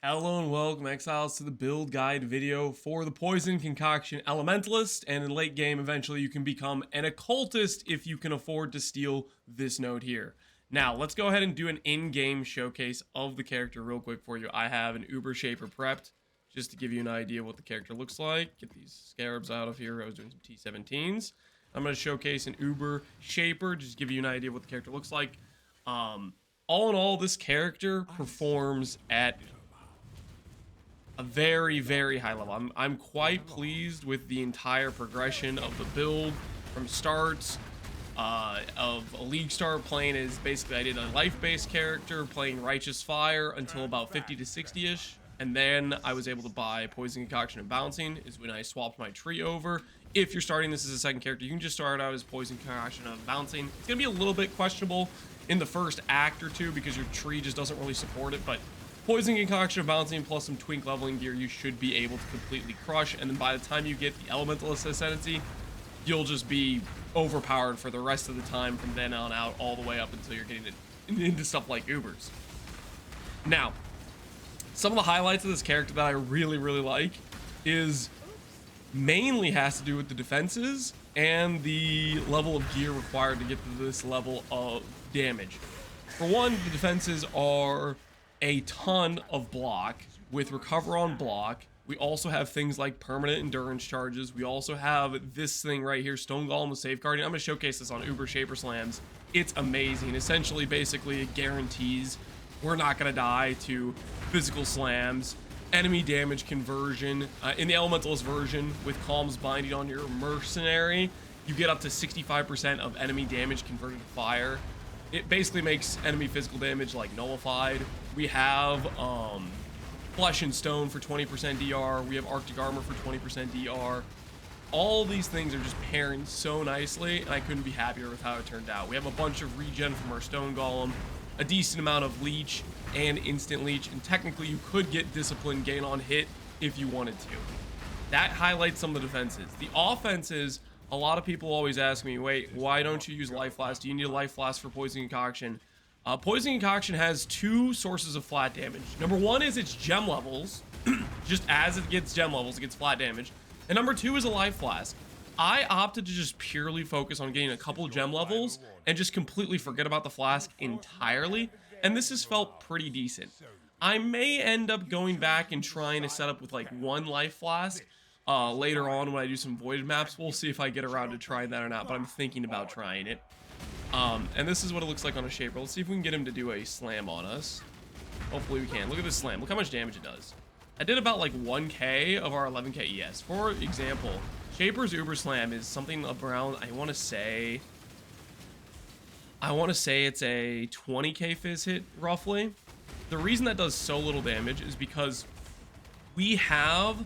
Hello and welcome, Exiles, to the build guide video for the Poison Concoction Elementalist, and in late game, eventually you can become an Occultist if you can afford to steal this node here. Now, let's go ahead and do an in-game showcase of the character real quick for you. I have an Uber Shaper prepped, just to give you an idea of what the character looks like. Get these scarabs out of here. I was doing some T17s. I'm going to showcase an Uber Shaper, just to give you an idea of what the character looks like. All in all, this character performs at a very, very high level. I'm quite pleased with the entire progression of the build from starts of a Leaguestart playing as basically I did a life-based character playing Righteous Fire until about 50 to 60-ish, and then I was able to buy Poison Concoction and Bouncing is when I swapped my tree over. If you're starting this as a second character, you can just start out as Poison Concoction and Bouncing. It's going to be a little bit questionable in the first act or two because your tree just doesn't really support it, but Poison Concoction of Bouncing plus some Twink leveling gear, you should be able to completely crush, and then by the time you get the Elementalist Ascendancy, you'll just be overpowered for the rest of the time from then on out, all the way up until you're getting into stuff like Ubers. Now, some of the highlights of this character that I really, really like is mainly has to do with the defenses and the level of gear required to get to this level of damage. For one, the defenses are a ton of block with recover on block. We also have things like permanent endurance charges. We also have this thing right here, Stone Golem with safeguarding. I'm going to showcase this on Uber Shaper Slams. It's amazing. Essentially, basically, it guarantees we're not going to die to physical slams. Enemy damage conversion. In the Elementalist version, with Calm's Binding on your Mercenary, you get up to 65% of enemy damage converted to fire. It basically makes enemy physical damage like nullified. We have Flesh and Stone for 20% DR. We have Arctic Armor for 20% DR. All these things are just pairing so nicely, and I couldn't be happier with how it turned out. We have a bunch of regen from our Stone Golem, a decent amount of Leech and Instant Leech, and technically you could get Discipline gain on hit if you wanted to. That highlights some of the defenses. The offenses, a lot of people always ask me, wait, why don't you use Life Flask? Do you need a Life Flask for Poison Concoction? Poison Concoction has two sources of flat damage. Number one is its gem levels. Just as it gets gem levels, it gets flat damage. And number two is a Life Flask. I opted to just purely focus on getting a couple gem levels and just completely forget about the flask entirely. And this has felt pretty decent. I may end up going back and trying to set up with like one Life Flask later on when I do some voided maps. We'll see if I get around to trying that or not, but I'm thinking about trying it. And this is what it looks like on a Shaper. Let's see if we can get him to do a slam on us. Hopefully we can. Look at this slam. Look how much damage it does. I did about like 1k of our 11k ES. For example, Shaper's Uber Slam is something around, I want to say it's a 20k fizz hit, roughly. The reason that does so little damage is because we have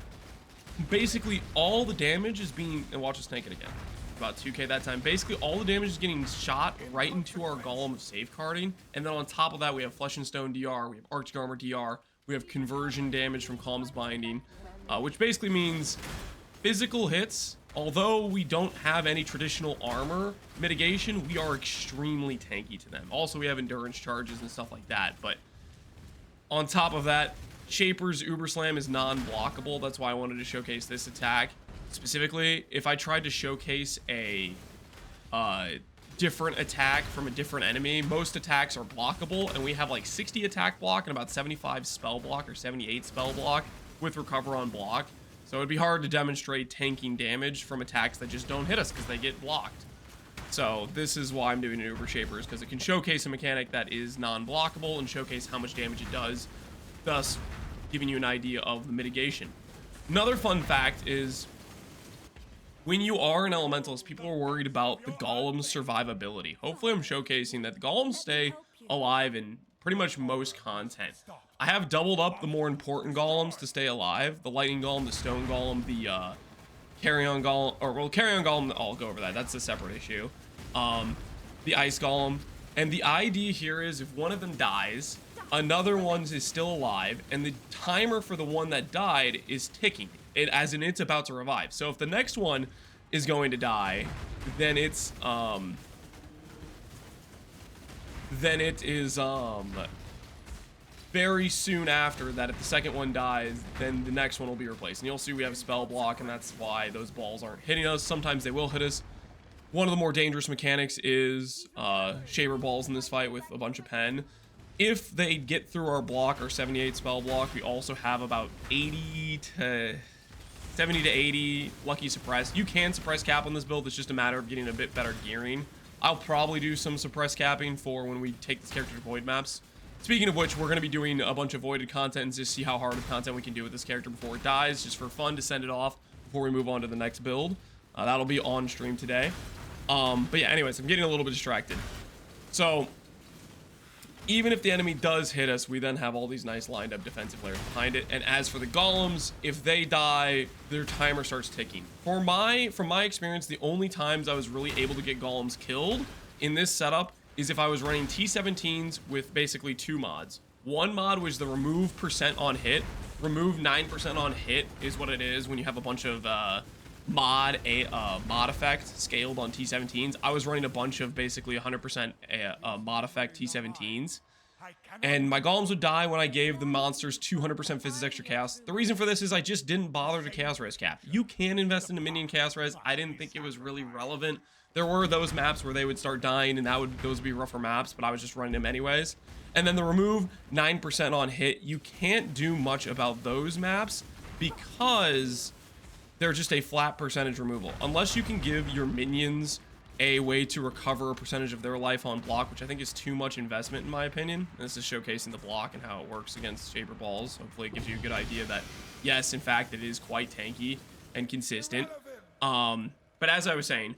basically all the damage is being, and watch us tank it again. About 2k that time. Basically, all the damage is getting shot right into our Golem of safeguarding, and then on top of that, we have Flesh and Stone DR, we have Arctic Armor DR, we have conversion damage from Calm's Binding, which basically means physical hits. Although we don't have any traditional armor mitigation, we are extremely tanky to them. Also, we have endurance charges and stuff like that, but on top of that, Shaper's Uber Slam is non-blockable. That's why I wanted to showcase this attack. Specifically, if I tried to showcase a different attack from a different enemy, most attacks are blockable, and we have like 60 attack block and about 75 spell block or 78 spell block with recover on block. So it'd be hard to demonstrate tanking damage from attacks that just don't hit us because they get blocked. So this is why I'm doing an Uber Shaper, is because it can showcase a mechanic that is non-blockable and showcase how much damage it does, thus giving you an idea of the mitigation. Another fun fact is, when you are an Elementalist, people are worried about the Golem's survivability. Hopefully I'm showcasing that the Golems stay alive in pretty much most content. I have doubled up the more important Golems to stay alive. The Lightning Golem, the Stone Golem, the Carrion Golem, or well, Carrion Golem, I'll go over that. That's a separate issue. The Ice Golem. And the idea here is if one of them dies, another one is still alive, and the timer for the one that died is ticking. As in it's about to revive. So if the next one is going to die, then it is very soon after that, if the second one dies, then the next one will be replaced. And you'll see we have a spell block, and that's why those balls aren't hitting us. Sometimes they will hit us. One of the more dangerous mechanics is Shaper balls in this fight with a bunch of pen. If they get through our block, our 78 spell block, we also have about 70 to 80 lucky suppress. You can suppress cap on this build. It's just a matter of getting a bit better gearing. I'll probably do some suppress capping for when we take this character to void maps. Speaking of which, we're going to be doing a bunch of voided content and just see how hard of content we can do with this character before it dies, just for fun to send it off before we move on to the next build. That'll be on stream today. But yeah, anyways, I'm getting a little bit distracted. So even if the enemy does hit us, we then have all these nice lined up defensive layers behind it. And as for the golems, if they die, their timer starts ticking. From my experience, the only times I was really able to get golems killed in this setup is if I was running T17s with basically two mods. One mod was the remove % on hit. Remove 9% on hit is what it is when you have a bunch of mod effect scaled on T17s. I was running a bunch of basically 100% mod effect T17s. And my golems would die when I gave the monsters 200% Physis extra chaos. The reason for this is I just didn't bother to chaos res cap. You can invest in a minion chaos res. I didn't think it was really relevant. There were those maps where they would start dying and those would be rougher maps, but I was just running them anyways. And then the remove 9% on hit, you can't do much about those maps because they're just a flat percentage removal. Unless you can give your minions a way to recover a percentage of their life on block, which I think is too much investment in my opinion. And this is showcasing the block and how it works against Shaper balls. Hopefully it gives you a good idea that yes, in fact, it is quite tanky and consistent. But as I was saying,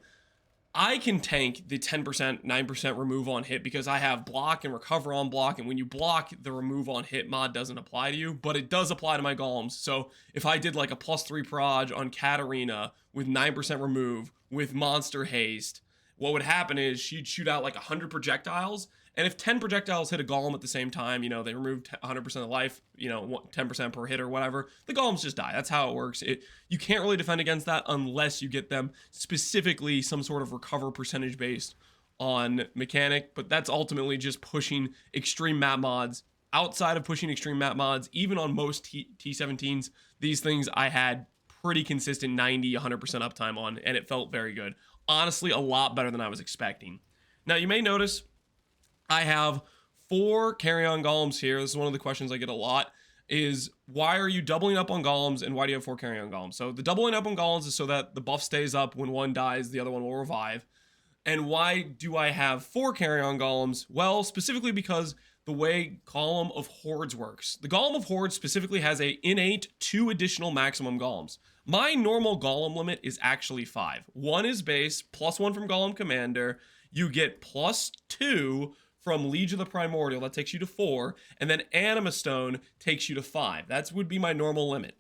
I can tank the 10%, 9% remove on hit because I have block and recover on block, and when you block, the remove on hit mod doesn't apply to you, but it does apply to my golems. So if I did like a +3 proj on Katarina with 9% remove with monster haste, what would happen is she'd shoot out like 100 projectiles, and if 10 projectiles hit a golem at the same time, you know, they removed 100% of life, you know, 10% per hit or whatever, the golems just die. That's how it works. You can't really defend against that unless you get them specifically some sort of recover percentage based on mechanic, but that's ultimately just pushing extreme map mods. Outside of pushing extreme map mods, even on most T17s, these things I had pretty consistent 90, 100% uptime on, and it felt very good. Honestly, a lot better than I was expecting. Now, you may notice I have 4 carry-on golems here. This is one of the questions I get a lot, is why are you doubling up on golems and why do you have 4 carry-on golems? So the doubling up on golems is so that the buff stays up. When one dies, the other one will revive. And why do I have 4 carry-on golems? Well, specifically because the way Golem of Hordes works. The Golem of Hordes specifically has a innate 2 additional maximum golems. My normal golem limit is actually 5. 1 is base, +1 from Golem Commander. You get +2 from Liege of the Primordial, that takes you to 4, and then Anima Stone takes you to 5. That would be my normal limit.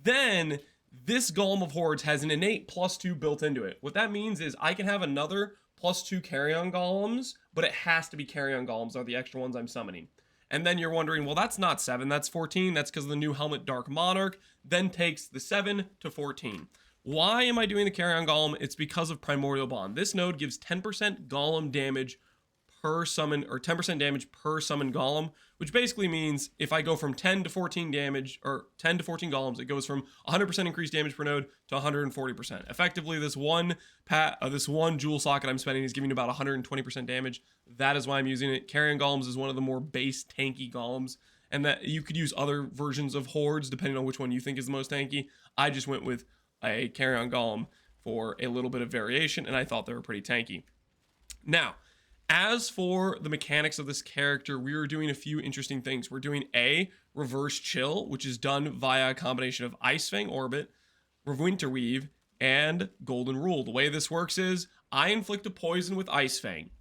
Then this Golem of Hordes has an innate +2 built into it. What that means is I can have another +2 carry-on golems, but it has to be carry-on golems are the extra ones I'm summoning. And then you're wondering, well, that's not 7, that's 14. That's because of the new Helmet Dark Monarch then takes the 7 to 14. Why am I doing the carry-on golem? It's because of Primordial Bond. This node gives 10% golem damage per summon, or 10% damage per summon golem, which basically means if I go from 10 to 14 damage, or 10 to 14 golems, it goes from 100% increased damage per node to 140%. Effectively, this one jewel socket I'm spending is giving about 120% damage. That is why I'm using it. Carrion golems is one of the more base tanky golems, and that you could use other versions of hordes depending on which one you think is the most tanky. I just went with a carrion golem for a little bit of variation, and I thought they were pretty tanky. Now, as for the mechanics of this character, we are doing a few interesting things. We're doing a reverse chill, which is done via a combination of Ice Fang Orbit, Winterweave, and Golden Rule. The way this works is I inflict a poison with Ice Fang.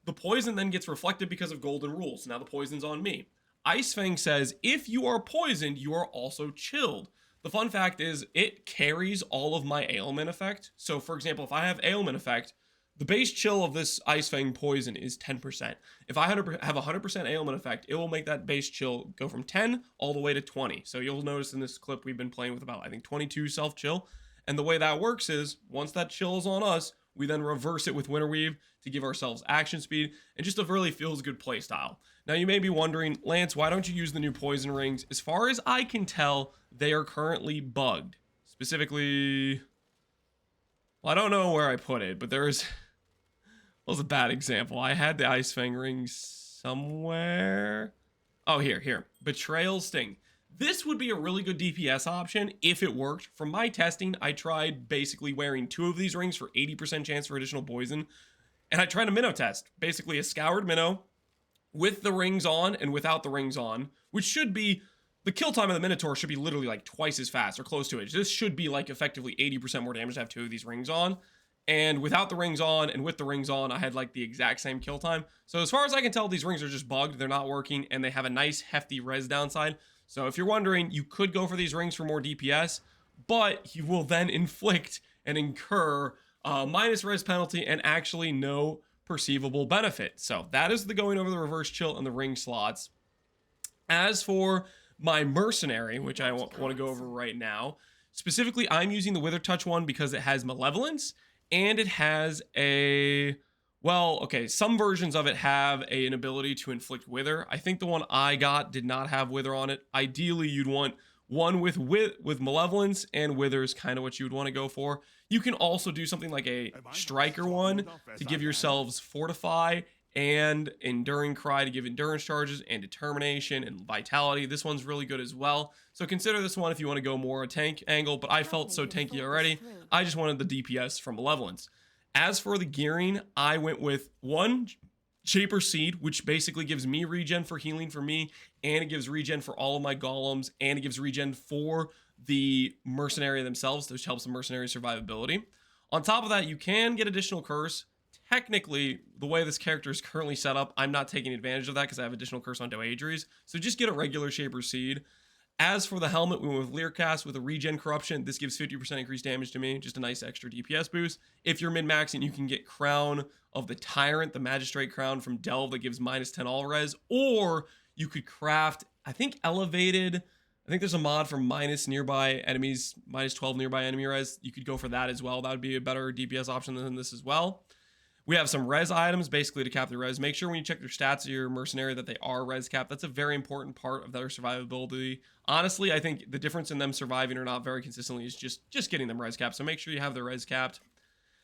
The poison then gets reflected because of Golden Rule, so now the poison's on me. Ice Fang says, if you are poisoned, you are also chilled. The fun fact is it carries all of my ailment effect. So for example, if I have ailment effect, the base chill of this Ice Fang poison is 10%. If I have 100% ailment effect, it will make that base chill go from 10 all the way to 20. So you'll notice in this clip we've been playing with about, I think, 22 self-chill. And the way that works is once that chill is on us, We then reverse it with Winterweave to give ourselves action speed, and just a really feels good playstyle. Now you may be wondering, Lance, why don't you use the new poison rings? As far as I can tell, they are currently bugged. Specifically, well, I don't know where I put it, but there's, was a bad example. I had the Ice Fang rings somewhere. Oh, here. Betrayal Sting. This would be a really good DPS option if it worked. From my testing, I tried basically wearing 2 of these rings for 80% chance for additional poison. And I tried a minnow test. Basically a scoured minnow with the rings on and without the rings on, which should be, the kill time of the Minotaur should be literally like twice as fast or close to it. This should be like effectively 80% more damage to have 2 of these rings on. And without the rings on and with the rings on, I had like the exact same kill time. So as far as I can tell, these rings are just bugged. They're not working and they have a nice hefty res downside. So if you're wondering, you could go for these rings for more DPS, but you will then inflict and incur minus res penalty and actually no perceivable benefit. So that is the going over the reverse chill and the ring slots. As for my mercenary, which I want to go over right now, specifically I'm using the Wither Touch one because it has malevolence and it has a, well, okay, some versions of it have an ability to inflict wither. I think the one I got did not have wither on it. Ideally, you'd want one with malevolence, and wither is kind of what you would want to go for. You can also do something like a striker one to give yourselves fortify and enduring cry to give endurance charges and determination and vitality. This one's really good as well. So consider this one if you want to go more a tank angle, but I felt so tanky already. I just wanted the DPS from malevolence. As for the gearing, I went with 1 Shaper Seed, which basically gives me regen for healing for me, and it gives regen for all of my golems, and it gives regen for the mercenary themselves, which helps the mercenary survivability. On top of that, you can get additional curse. Technically, the way this character is currently set up, I'm not taking advantage of that because I have additional curse on Doadries, so just get a regular Shaper Seed. As for the helmet, we went with Learcast with a regen corruption. This gives 50% increased damage to me, just a nice extra DPS boost. If you're min-maxing, you can get Crown of the Tyrant, the Magistrate Crown from Delve that gives minus 10 all res, or you could craft, I think, Elevated. I think there's a mod for minus nearby enemies, minus 12 nearby enemy res. You could go for that as well. That would be a better DPS option than this as well. We have some res items, basically to cap the res. Make sure when you check their stats of your mercenary that they are res capped. That's a very important part of their survivability. Honestly, I think the difference in them surviving or not very consistently is just getting them res capped. So make sure you have their res capped.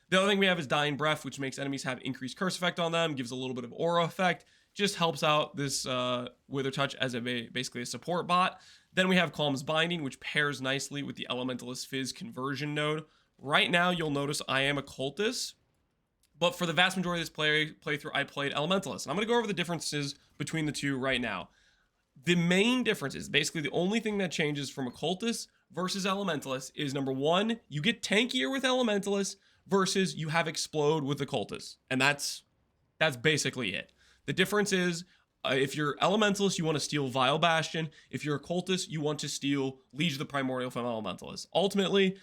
The other thing we have is Dying Breath, which makes enemies have increased curse effect on them, gives a little bit of aura effect, just helps out this Wither Touch as basically a support bot. Then we have Calm's Binding, which pairs nicely with the Elementalist Fizz conversion node. Right now, you'll notice I am Occultist, but for the vast majority of this playthrough, I played Elementalist. And I'm going to go over the differences between the two right now. The main difference is basically the only thing that changes from Occultist versus Elementalist is number 1, you get tankier with Elementalist versus you have Explode with Occultist. And that's basically it. The difference is if you're Elementalist, you want to steal Vile Bastion. If you're Occultist, you want to steal Liege of the Primordial from Elementalist. Ultimately,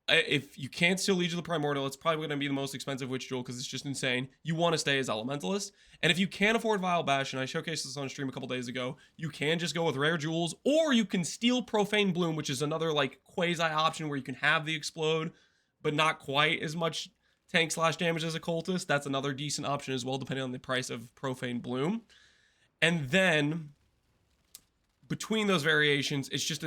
if you can't steal Liege of the Primordial, it's probably going to be the most expensive Witch Jewel because it's just insane. You want to stay as Elementalist. And if you can't afford Vile Bastion, I showcased this on stream a couple days ago, you can just go with Rare Jewels, or you can steal Profane Bloom, which is another like quasi option where you can have the Explode, but not quite as much tank / damage as Occultist. That's another decent option as well, depending on the price of Profane Bloom. And then between those variations, it's just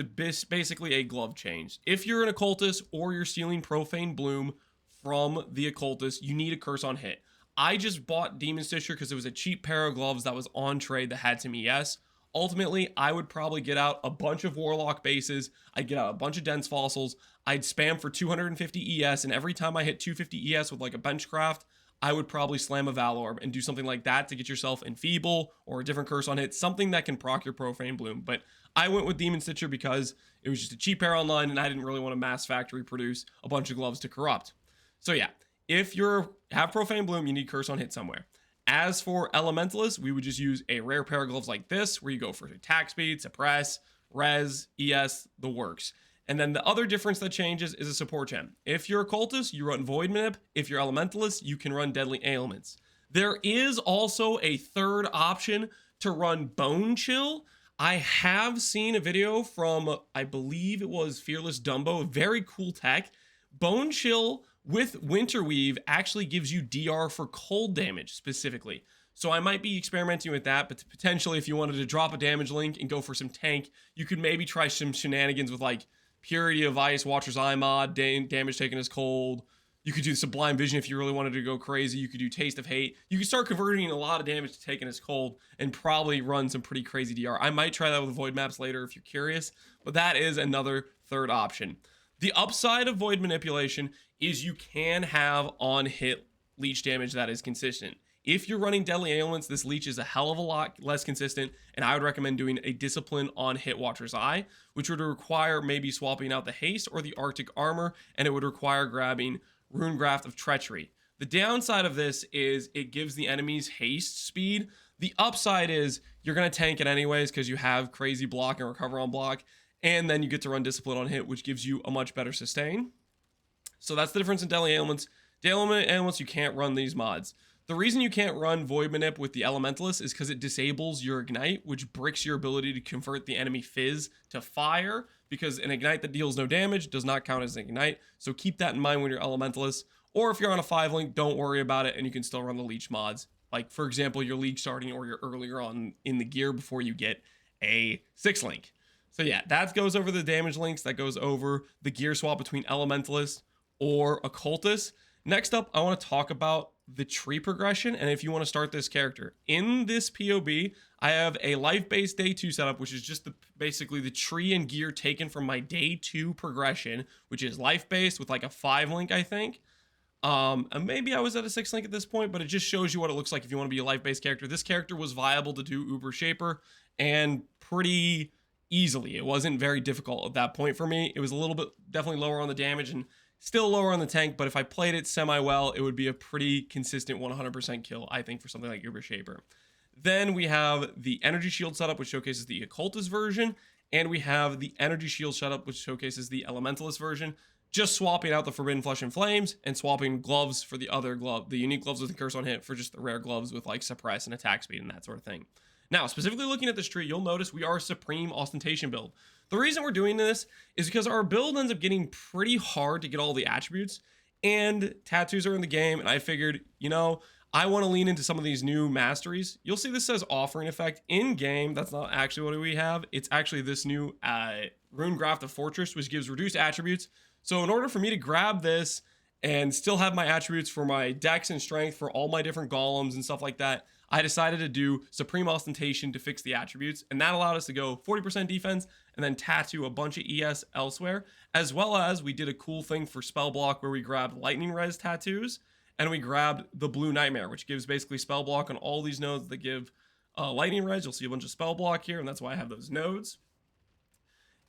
basically a glove change. If you're an Occultist or you're stealing Profane Bloom from the Occultist, you need a curse on hit. I just bought Demon Stitcher because it was a cheap pair of gloves that was on trade that had some ES. Ultimately, I would probably get out a bunch of Warlock bases. I'd get out a bunch of Dense Fossils. I'd spam for 250 ES, and every time I hit 250 ES with like a Benchcraft, I would probably slam a Valorb and do something like that to get yourself Enfeeble or a different curse on hit, something that can proc your Profane Bloom. But I went with Demon Stitcher because it was just a cheap pair online and I didn't really want to mass factory produce a bunch of gloves to corrupt. So yeah, if you have Profane Bloom, you need curse on hit somewhere. As for Elementalist, we would just use a rare pair of gloves like this, where you go for attack speed, suppress, res, ES, the works. And then the other difference that changes is a support gem. If you're Occultist, you run Void Manip. If you're Elementalist, you can run Deadly Ailments. There is also a third option to run Bone Chill. I have seen a video from, I believe it was Fearless Dumbo, very cool tech. Bone Chill with Winterweave actually gives you DR for cold damage specifically. So I might be experimenting with that, but potentially if you wanted to drop a damage link and go for some tank, you could maybe try some shenanigans with like Purity of Ice, Watcher's Eye mod, damage taken as cold. You could do Sublime Vision if you really wanted to go crazy. You could do Taste of Hate. You could start converting a lot of damage to taken as cold and probably run some pretty crazy DR. I might try that with Void Maps later if you're curious, but that is another third option. The upside of Void Manipulation is you can have on-hit leech damage that is consistent. If you're running Deadly Ailments, this leech is a hell of a lot less consistent, and I would recommend doing a Discipline on Hit Watcher's Eye, which would require maybe swapping out the Haste or the Arctic Armor, and it would require grabbing Runegraft of Treachery. The downside of this is it gives the enemies haste speed. The upside is you're going to tank it anyways because you have crazy block and recover on block, and then you get to run Discipline on Hit, which gives you a much better sustain. So that's the difference in Deadly Ailments. Deadly Ailments, you can't run these mods. The reason you can't run Void Manip with the Elementalist is because it disables your Ignite, which bricks your ability to convert the enemy Fizz to fire, because an Ignite that deals no damage does not count as an Ignite. So keep that in mind when you're Elementalist. Or if you're on a 5-link, don't worry about it, and you can still run the Leech mods. Like, for example, you're League starting or you're earlier on in the gear before you get a 6-link. So yeah, that goes over the damage links. That goes over the gear swap between Elementalist or Occultist. Next up, I want to talk about the tree progression, and if you want to start this character. In this PoB, I have a life-based day 2 setup, which is just basically the tree and gear taken from my day 2 progression, which is life-based with like a 5-link, I think. And maybe I was at a 6-link at this point, but it just shows you what it looks like if you want to be a life-based character. This character was viable to do Uber Shaper, and pretty easily. It wasn't very difficult at that point for me. It was a little bit definitely lower on the damage and still lower on the tank, but if I played it semi-well, it would be a pretty consistent 100% kill, I think, for something like Uber Shaper. Then we have the Energy Shield setup, which showcases the Occultist version, and we have the Energy Shield setup, which showcases the Elementalist version, just swapping out the Forbidden Flesh and Flames, and swapping gloves for the other glove, the unique gloves with the Curse on Hit for just the rare gloves with like Suppress and Attack Speed and that sort of thing. Now, specifically looking at this tree, you'll notice we are a Supreme Ostentation build. The reason we're doing this is because our build ends up getting pretty hard to get all the attributes, and tattoos are in the game, and I figured, you know, I want to lean into some of these new masteries. You'll see this says Offering Effect in-game. That's not actually what we have. It's actually this new Runegraft of Fortress, which gives reduced attributes. So in order for me to grab this and still have my attributes for my dex and strength for all my different golems and stuff like that, I decided to do Supreme Ostentation to fix the attributes, and that allowed us to go 40% defense and then tattoo a bunch of ES elsewhere, as well as we did a cool thing for spell block where we grabbed Lightning Res tattoos, and we grabbed the Blue Nightmare, which gives basically spell block on all these nodes that give Lightning Res. You'll see a bunch of spell block here, and that's why I have those nodes.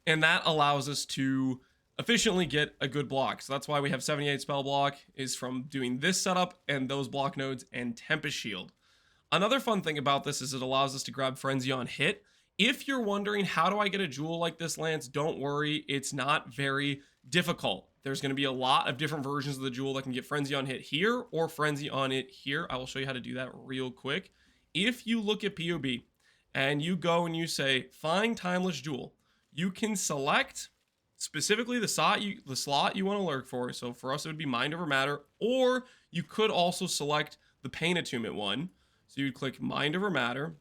And that allows us to efficiently get a good block. So that's why we have 78 spell block is from doing this setup and those block nodes and Tempest Shield. Another fun thing about this is it allows us to grab Frenzy on Hit. If you're wondering, how do I get a jewel like this, Lance? Don't worry, it's not very difficult. There's going to be a lot of different versions of the jewel that can get Frenzy on Hit here or Frenzy on It here. I will show you how to do that real quick. If you look at PoB and you go and you say, find Timeless Jewel, you can select specifically the slot you want to lurk for. So for us, it would be Mind Over Matter, or you could also select the Pain Attunement one. So you'd click Mind Over Matter,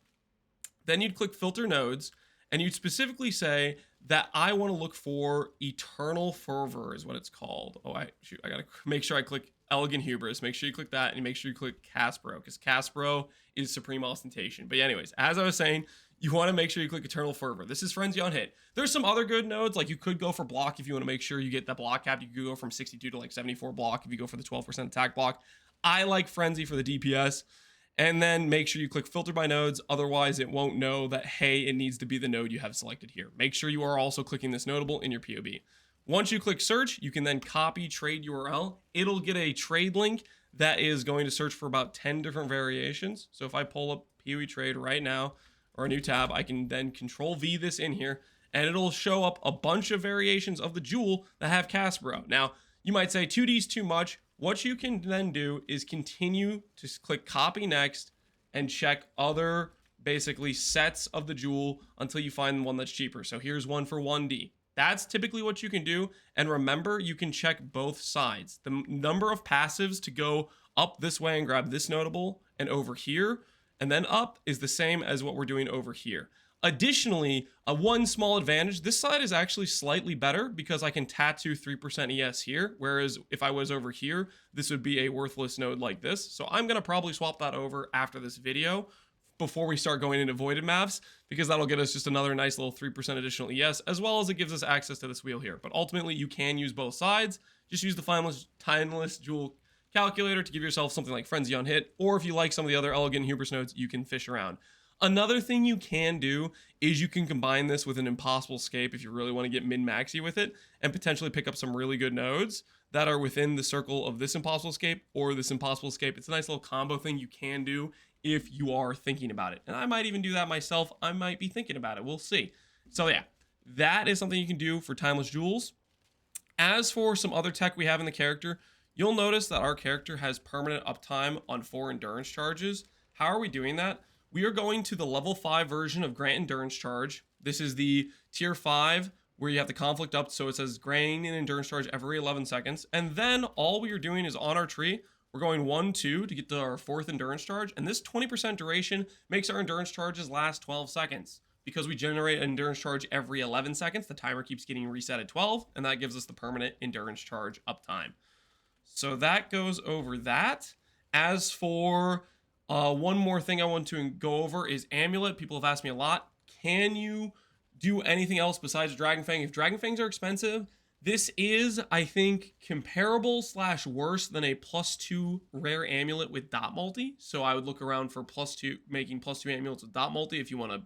then you'd click Filter Nodes, and you'd specifically say that I want to look for Eternal Fervor is what it's called. Oh, I gotta make sure I click Elegant Hubris. Make sure you click that, and make sure you click Caspero, because Caspero is Supreme Ostentation. But anyways, as I was saying, you want to make sure you click Eternal Fervor. This is Frenzy on Hit. There's some other good nodes, like you could go for block if you want to make sure you get that block cap. You could go from 62 to like 74 block if you go for the 12% attack block. I like Frenzy for the DPS. And then make sure you click Filter by Nodes, otherwise it won't know that, hey, it needs to be the node you have selected here. Make sure you are also clicking this notable in your PoB. Once you click Search, you can then copy trade URL. It'll get a trade link that is going to search for about 10 different variations. So if I pull up PoE Trade right now, or a new tab, I can then Control V this in here, and it'll show up a bunch of variations of the jewel that have Caspero. Now, you might say 2D is too much. What you can then do is continue to click Copy Next and check other basically sets of the jewel until you find one that's cheaper. So here's one for 1D. That's typically what you can do. And remember, you can check both sides. The number of passives to go up this way and grab this notable and over here, and then up is the same as what we're doing over here. Additionally, one small advantage, this side is actually slightly better because I can tattoo 3% ES here, whereas if I was over here, this would be a worthless node like this. So I'm going to probably swap that over after this video before we start going into voided maps, because that'll get us just another nice little 3% additional ES, as well as it gives us access to this wheel here. But ultimately, you can use both sides. Just use the timeless jewel calculator to give yourself something like Frenzy on hit, or if you like some of the other elegant hubris nodes, you can fish around. Another thing you can do is you can combine this with an impossible escape if you really want to get min-maxy with it, and potentially pick up some really good nodes that are within the circle of this impossible escape or this impossible escape. It's a nice little combo thing you can do if you are thinking about it. And I might even do that myself. I might be thinking about it. We'll see. So yeah, that is something you can do for timeless jewels. As for some other tech we have in the character, you'll notice that our character has permanent uptime on 4 endurance charges. How are we doing that? We are going to the level 5 version of Grant Endurance Charge. This is the tier 5 where you have the conflict up, so it says granting an endurance charge every 11 seconds. And then all we are doing is on our tree, we're going 1, 2 to get to our 4th endurance charge. And this 20% duration makes our endurance charges last 12 seconds. Because we generate an endurance charge every 11 seconds, the timer keeps getting reset at 12, and that gives us the permanent endurance charge uptime. So that goes over that. As for one more thing I want to go over is Amulet. People have asked me a lot, can you do anything else besides Dragon Fang? If Dragon Fangs are expensive, this is, I think, comparable / worse than a +2 rare amulet with dot multi. So I would look around for +2, making +2 amulets with dot multi if you want to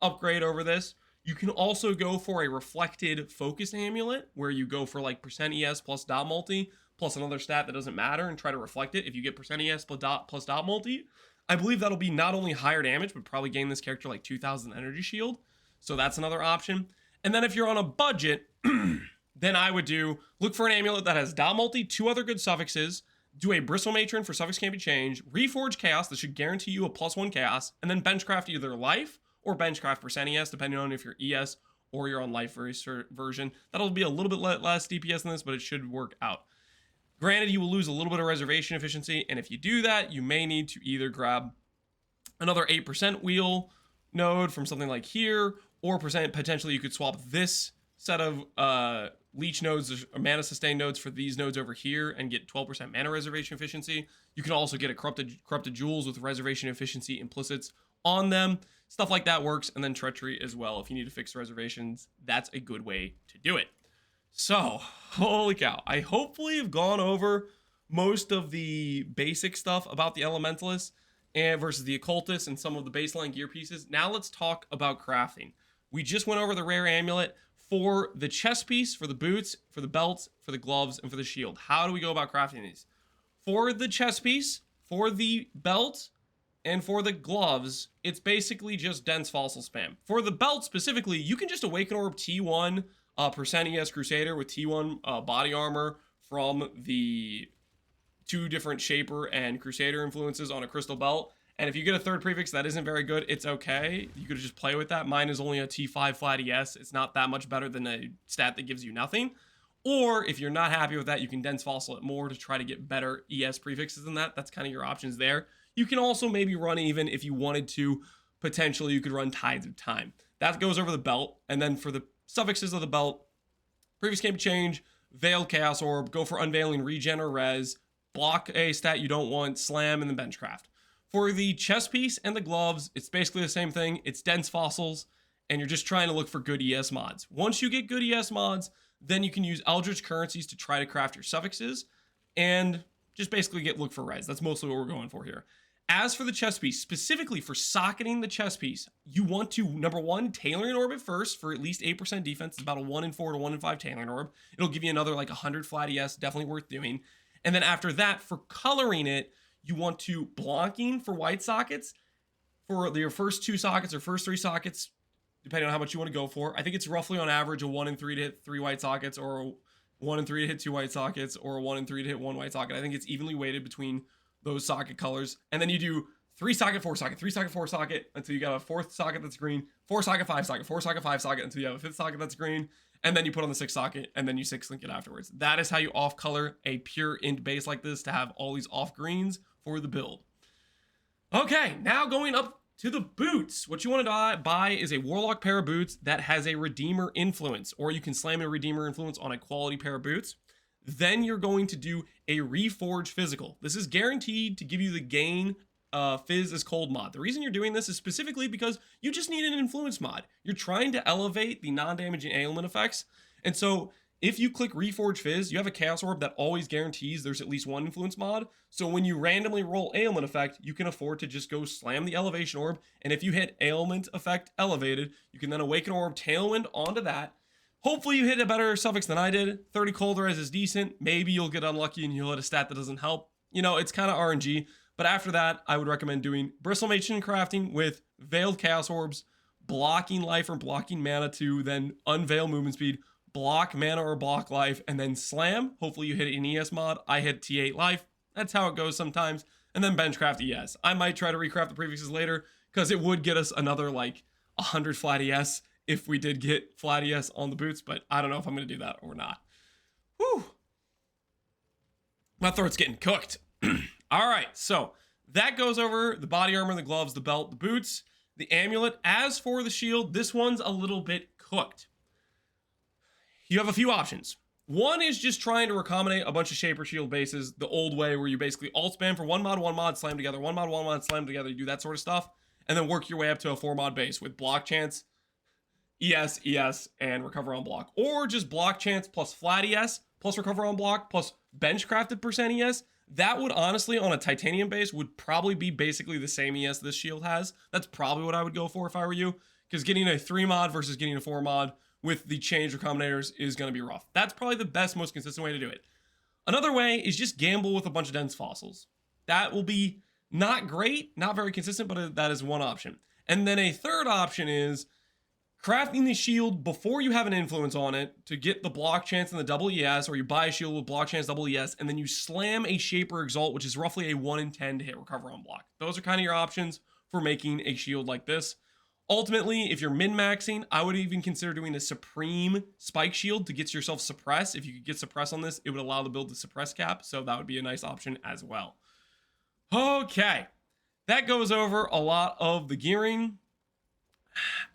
upgrade over this. You can also go for a reflected focused amulet where you go for like %ES plus dot multi plus another stat that doesn't matter and try to reflect it. If you get %ES plus dot multi, I believe that'll be not only higher damage, but probably gain this character like 2,000 energy shield. So that's another option. And then if you're on a budget, then I would look for an amulet that has dot multi, 2 other good suffixes, do a Bristle Matron for suffix can't be changed, Reforge Chaos that should guarantee you a +1 chaos, and then benchcraft either life or benchcraft %ES, depending on if you're ES or you're on life version. That'll be a little bit less DPS than this, but it should work out. Granted, you will lose a little bit of reservation efficiency, and if you do that, you may need to either grab another 8% wheel node from something like here, or potentially you could swap this set of leech nodes or mana sustain nodes for these nodes over here and get 12% mana reservation efficiency. You can also get a corrupted jewels with reservation efficiency implicits on them. Stuff like that works, and then treachery as well. If you need to fix reservations, that's a good way to do it. So, holy cow. I hopefully have gone over most of the basic stuff about the Elementalist and versus the Occultist and some of the baseline gear pieces. Now let's talk about crafting. We just went over the rare amulet for the chest piece, for the boots, for the belts, for the gloves, and for the shield. How do we go about crafting these? For the chest piece, for the belt, and for the gloves, it's basically just dense fossil spam. For the belt specifically, you can just awaken orb T1 %ES Crusader with T1 body armor from the 2 different Shaper and Crusader influences on a crystal belt. And if you get a 3rd prefix that isn't very good, it's okay. You could just play with that. Mine is only a T5 flat ES. It's not that much better than a stat that gives you nothing. Or if you're not happy with that, you can dense fossil it more to try to get better ES prefixes than that. That's kind of your options there. You can also maybe run, even if you wanted to, potentially you could run Tides of Time. That goes over the belt. And then for the suffixes of the belt, prefix can't be changed, Veiled Chaos Orb, go for Unveiling Regen or Res, block a stat you don't want, slam, and then benchcraft. For the chest piece and the gloves, it's basically the same thing. It's dense fossils, and you're just trying to look for good ES mods. Once you get good ES mods, then you can use Eldritch Currencies to try to craft your suffixes, and just basically look for res. That's mostly what we're going for here. As for the chest piece, specifically for socketing the chest piece, you want to, number 1, Tailoring Orb it first for at least 8% defense. It's about a 1 in 4 to 1 in 5 Tailoring Orb. It'll give you another like 100 flat ES, definitely worth doing. And then after that, for coloring it, you want to Blocking for white sockets for your first 2 sockets or first 3 sockets, depending on how much you want to go for. I think it's roughly on average a 1 in 3 to hit 3 white sockets, or a 1 in 3 to hit 2 white sockets, or a 1 in 3 to hit 1 white socket. I think it's evenly weighted between those socket colors. And then you do 3 socket, 4 socket, 3 socket, 4 socket until you got a 4th socket that's green, 4 socket, 5 socket, 4 socket, 5 socket until you have a 5th socket that's green, and then you put on the 6th socket and then you 6 link it afterwards. That is how you off color a pure int base like this to have all these off greens for the build. Okay, now going up to the boots. What you want to buy is a Warlock pair of boots that has a Redeemer influence, or you can slam a Redeemer influence on a quality pair of boots. Then you're going to do a Reforge physical. This is guaranteed to give you the gain Fizz as cold mod. The reason you're doing this is specifically because you just need an influence mod. You're trying to elevate the non-damaging ailment effects. And so if you click Reforge Fizz, you have a Chaos Orb that always guarantees there's at least one influence mod. So when you randomly roll ailment effect, you can afford to just go slam the elevation orb. And if you hit ailment effect elevated, you can then awaken orb tailwind onto that. Hopefully you hit a better suffix than I did. 30 cold res is decent. Maybe you'll get unlucky and you'll hit a stat that doesn't help. You know, it's kind of RNG. But after that, I would recommend doing Bristlemation crafting with Veiled Chaos Orbs, blocking life or blocking mana to then unveil movement speed, block mana or block life, and then slam. Hopefully you hit an ES mod. I hit T8 life. That's how it goes sometimes. And then benchcraft ES. I might try to recraft the prefixes later because it would get us another like 100 flat ES if we did get flat ES on the boots, but I don't know if I'm going to do that or not. Whew. My throat's getting cooked. All right, so that goes over the body armor, the gloves, the belt, the boots, the amulet. As for the shield, this one's a little bit cooked. You have a few options. One is just trying to accommodate a bunch of Shaper Shield bases the old way, where you basically alt spam for one mod, slam together, one mod, slam together, you do that sort of stuff, and then work your way up to a 4-mod base with block chance, ES, and recover on block. Or just block chance plus flat ES, plus recover on block, plus bench crafted percent ES. That would honestly, on a titanium base, would probably be basically the same ES this shield has. That's probably what I would go for if I were you, because getting a 3 mod versus getting a 4 mod with the change recombinators is going to be rough. That's probably the best, most consistent way to do it. Another way is just gamble with a bunch of dense fossils. That will be not great, not very consistent, but that is one option. And then a third option is crafting the shield before you have an influence on it to get the block chance and the double ES, or you buy a shield with block chance, double ES, and then you slam a Shaper Exalt, which is roughly a 1 in 10 to hit recover on block. Those are kind of your options for making a shield like this. Ultimately, if you're min-maxing, I would even consider doing a Supreme Spike Shield to get yourself Suppress. If you could get Suppress on this, it would allow the build to Suppress cap, so that would be a nice option as well. Okay, that goes over a lot of the gearing.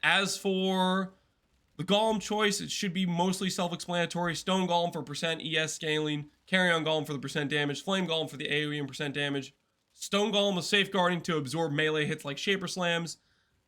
As for the Golem choice, it should be mostly self-explanatory. Stone Golem for percent ES scaling, Carrion Golem for the percent damage, Flame Golem for the AoE and percent damage, Stone Golem with safeguarding to absorb melee hits like Shaper Slams,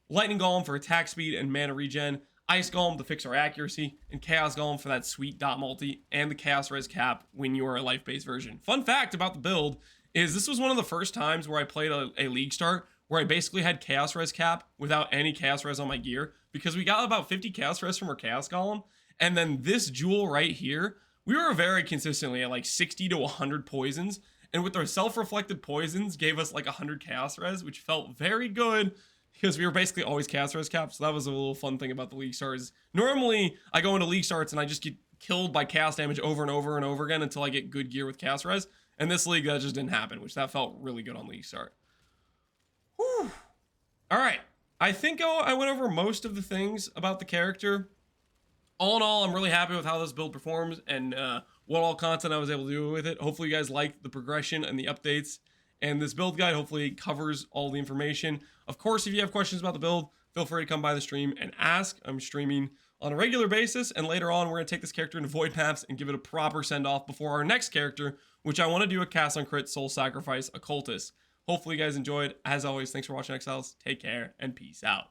Lightning Golem for attack speed and mana regen, Ice Golem to fix our accuracy, and Chaos Golem for that sweet dot multi, and the Chaos Res cap when you are a life-based version. Fun fact about the build is this was one of the first times where I played a Leaguestart where I basically had Chaos Res cap without any Chaos Res on my gear, because we got about 50 Chaos Res from our Chaos Golem, and then this jewel right here, we were very consistently at like 60 to 100 poisons, and with our self-reflected poisons gave us like 100 Chaos Res, which felt very good, because we were basically always Chaos Res capped. So that was a little fun thing about the Leaguestarts. Normally, I go into Leaguestarts and I just get killed by Chaos damage over and over and over again until I get good gear with Chaos Res. And this league, that just didn't happen, which that felt really good on Leaguestart. Whew. All right. I think I went over most of the things about the character. All in all, I'm really happy with how this build performs and what all content I was able to do with it. Hopefully you guys liked the progression and the updates. And this build guide hopefully covers all the information. Of course, if you have questions about the build, feel free to come by the stream and ask. I'm streaming on a regular basis, and later on, we're going to take this character into Void Maps and give it a proper send-off before our next character, which I want to do a cast on crit Soul Sacrifice Occultist. Hopefully you guys enjoyed. As always, thanks for watching, Exiles. Take care, and peace out.